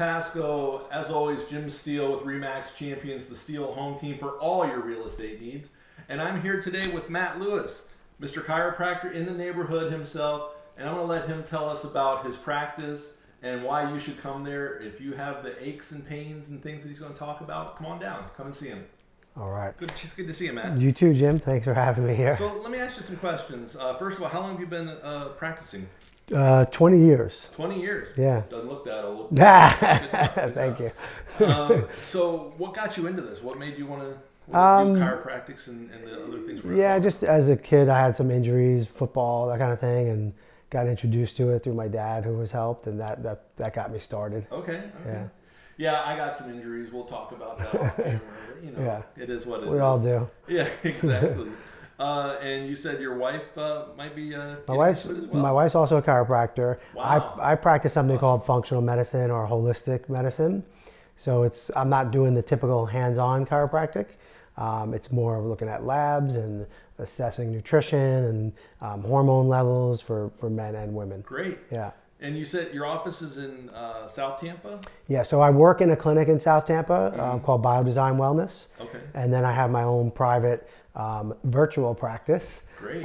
Pasco. As always, Jim Steele with Remax Champions, the Steele home team for all your real estate needs. And I'm here today with Matt Lewis, Mr. Chiropractor in the neighborhood himself. And I'm going to let him tell us about his practice and why you should come there. If you have the aches and pains and things that he's going to talk about, come on down. Come and see him. All right. It's good to see you, Matt. You too, Jim. Thanks for having me here. So let me ask you some questions. First of all, how long have you been practicing? 20 years. 20 years? Yeah. Doesn't look that old. Thank you. So what got you into this? What made you want to do chiropractics and the other things? Yeah, just as a kid, I had some injuries, football, that kind of thing, and got introduced to it through my dad, who was helped, and that got me started. Okay. Yeah. Yeah, I got some injuries. We'll talk about that. You know, yeah. It is what it is. We all do. Yeah, exactly. And you said your wife might be my wife's as well? My wife's also a chiropractor. Wow. I practice something called functional medicine or holistic medicine. So I'm not doing the typical hands-on chiropractic. It's more of looking at labs and assessing nutrition and hormone levels for men and women. Great. Yeah. And you said your office is in South Tampa? Yeah, so I work in a clinic in South Tampa called Biodesign Wellness. Okay. And then I have my own private virtual practice. Great.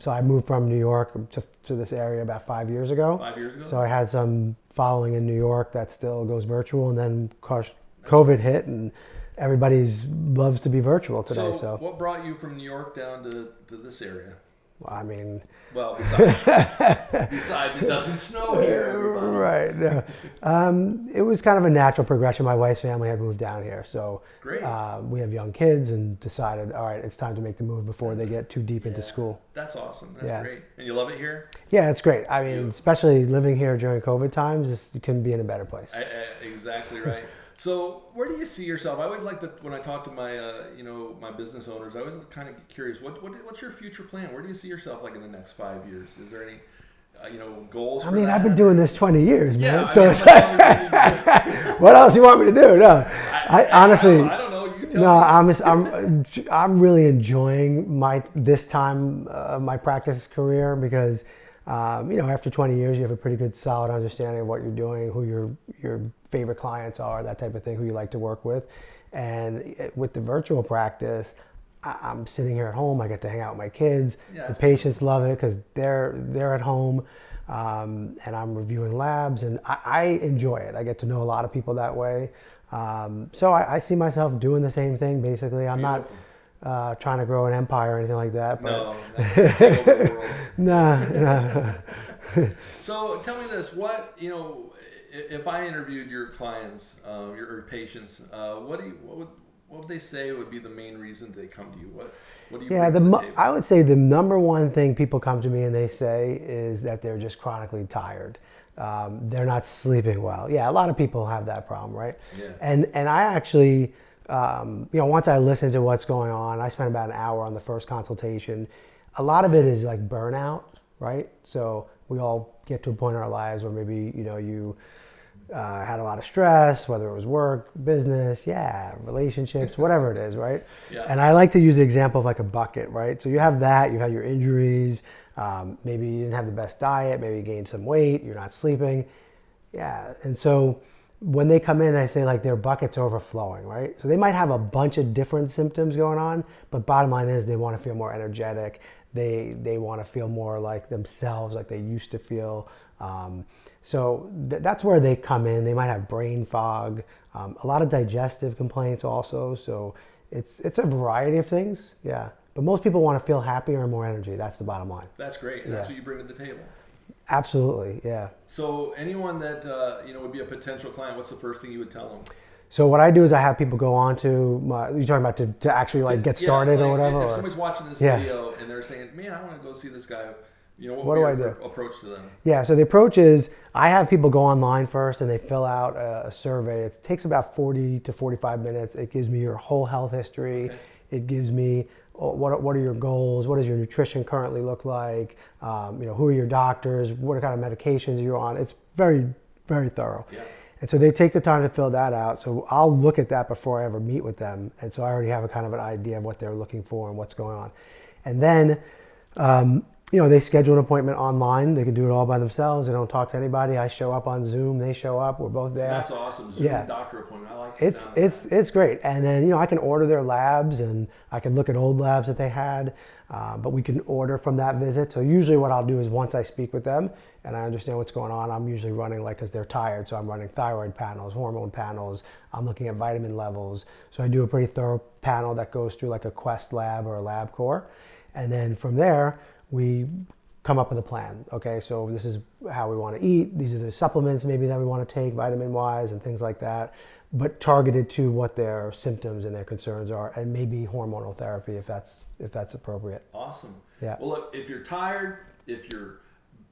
So I moved from New York to this area about 5 years ago. 5 years ago? So I had some following in New York that still goes virtual, and then of course COVID hit and everybody's loves to be virtual today. So what brought you from New York down to this area? I mean, well, besides it doesn't snow here, everybody. Right. No. It was kind of a natural progression. My wife's family had moved down here, so great. We have young kids and decided, all right, it's time to make the move before they get too deep into school. That's awesome. That's great. And you love it here? Yeah, it's great. I mean, especially living here during COVID times, you couldn't be in a better place. Exactly right. So where do you see yourself? I always like to, when I talk to my, my business owners, I always kind of get curious. What's your future plan? Where do you see yourself like in the next 5 years? Is there any, goals? I mean, I've been doing this 20 years, man. Yeah, So it's what else you want me to do? No, I honestly, I don't know. You tell me. I'm really enjoying this time my practice career because, after 20 years, you have a pretty good solid understanding of what you're doing, who your favorite clients are, that type of thing, who you like to work with. And with the virtual practice, I'm sitting here at home. I get to hang out with my kids. The patients love it because they're at home, and I'm reviewing labs, and I enjoy it. I get to know a lot of people that way. So I see myself doing the same thing. Basically, I'm not trying to grow an empire or anything like that. But no. So tell me this: if I interviewed your clients, your patients, what would they say would be the main reason they come to you? What do you bring to the table? I would say the number one thing people come to me and they say is that they're just chronically tired. They're not sleeping well. Yeah, a lot of people have that problem, right? Yeah. And I actually, once I listen to what's going on, I spent about an hour on the first consultation. A lot of it is like burnout, right? So we all get to a point in our lives where maybe, you had a lot of stress, whether it was work, business, relationships, whatever it is, right? Yeah. And I like to use the example of like a bucket, right? So you have that, you have your injuries, maybe you didn't have the best diet, maybe you gained some weight, you're not sleeping. Yeah, and so when they come in, I say like their bucket's overflowing, right? So they might have a bunch of different symptoms going on, but bottom line is they want to feel more energetic. They want to feel more like themselves, like they used to feel. So that's where they come in. They might have brain fog, a lot of digestive complaints also. So it's a variety of things, yeah. But most people want to feel happier and more energy. That's the bottom line. That's great, and that's what you bring to the table. Absolutely, yeah. So anyone that would be a potential client, what's the first thing you would tell them? So what I do is I have people go on to you're talking about to actually like get started or whatever? If somebody's watching this video and they're saying, man, I want to go see this guy, what do would I your do? approach to them? Yeah, so the approach is I have people go online first and they fill out a survey. It takes about 40 to 45 minutes. It gives me your whole health history. Okay. It gives me what are your goals? What does your nutrition currently look like? Who are your doctors? What kind of medications are you on? It's very, very thorough. Yeah. And so they take the time to fill that out. So I'll look at that before I ever meet with them. And so I already have a kind of an idea of what they're looking for and what's going on. And then they schedule an appointment online. They can do it all by themselves. They don't talk to anybody. I show up on Zoom. They show up. We're both there. So that's awesome. Zoom doctor appointment. I like the sound of that. It's great. And then I can order their labs, and I can look at old labs that they had. But we can order from that visit. So usually what I'll do is once I speak with them and I understand what's going on, I'm usually running because they're tired. So I'm running thyroid panels, hormone panels. I'm looking at vitamin levels. So I do a pretty thorough panel that goes through like a Quest lab or a LabCorp. And then from there, we come up with a plan. Okay, so this is how we want to eat. These are the supplements maybe that we want to take, vitamin-wise and things like that, but targeted to what their symptoms and their concerns are, and maybe hormonal therapy if that's appropriate. Awesome. Yeah. Well, look, if you're tired, if your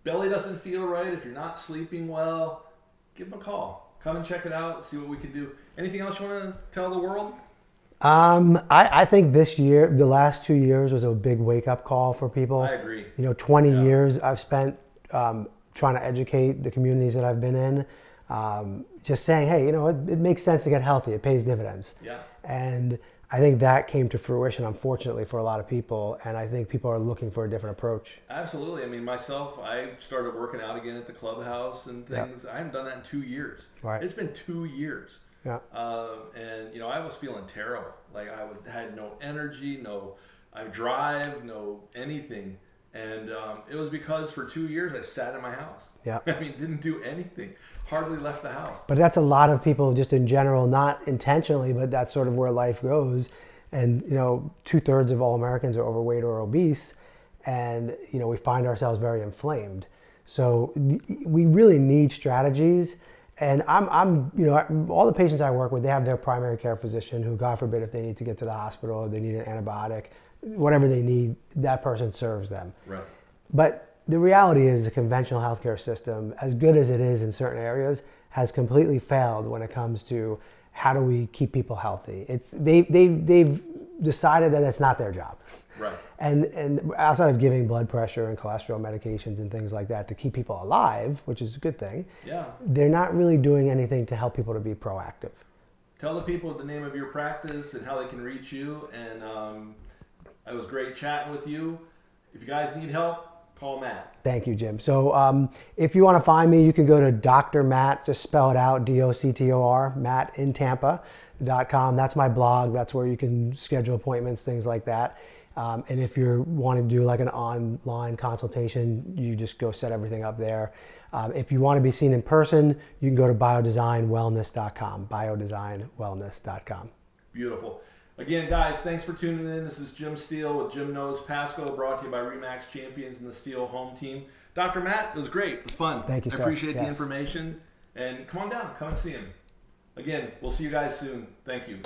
belly doesn't feel right, if you're not sleeping well, give them a call. Come and check it out. See what we can do. Anything else you want to tell the world? I think this year, the last 2 years was a big wake-up call for people. I agree. 20 years I've spent trying to educate the communities that I've been in, just saying, hey, it makes sense to get healthy. It pays dividends. Yeah. And I think that came to fruition, unfortunately, for a lot of people. And I think people are looking for a different approach. Absolutely. I mean, myself, I started working out again at the clubhouse and things. I haven't done that in 2 years. Right. It's been 2 years. Yeah. And I was feeling terrible. Like had no energy, no drive, no anything. And it was because for 2 years I sat in my house. Yeah. I mean, didn't do anything. Hardly left the house. But that's a lot of people just in general, not intentionally, but that's sort of where life goes. And 2/3 of all Americans are overweight or obese, and we find ourselves very inflamed. So we really need strategies. And I'm all the patients I work with, they have their primary care physician who, God forbid, if they need to get to the hospital or they need an antibiotic, whatever they need, that person serves them. Right. But the reality is the conventional healthcare system, as good as it is in certain areas, has completely failed when it comes to how do we keep people healthy. They've decided that it's not their job. Right. And outside of giving blood pressure and cholesterol medications and things like that to keep people alive, which is a good thing, they're not really doing anything to help people to be proactive. Tell the people the name of your practice and how they can reach you. And it was great chatting with you. If you guys need help, call Matt. Thank you, Jim. So if you want to find me, you can go to Dr. Matt, just spell it out, DOCTOR, mattintampa.com. That's my blog. That's where you can schedule appointments, things like that. And if you're wanting to do like an online consultation, you just go set everything up there. If you want to be seen in person, you can go to biodesignwellness.com, biodesignwellness.com. Beautiful. Again, guys, thanks for tuning in. This is Jim Steele with Jim Knows Pasco, brought to you by RE/MAX Champions and the Steele home team. Dr. Matt, it was great. It was fun. Thank you, sir. I appreciate the information. And come on down. Come and see him. Again, we'll see you guys soon. Thank you.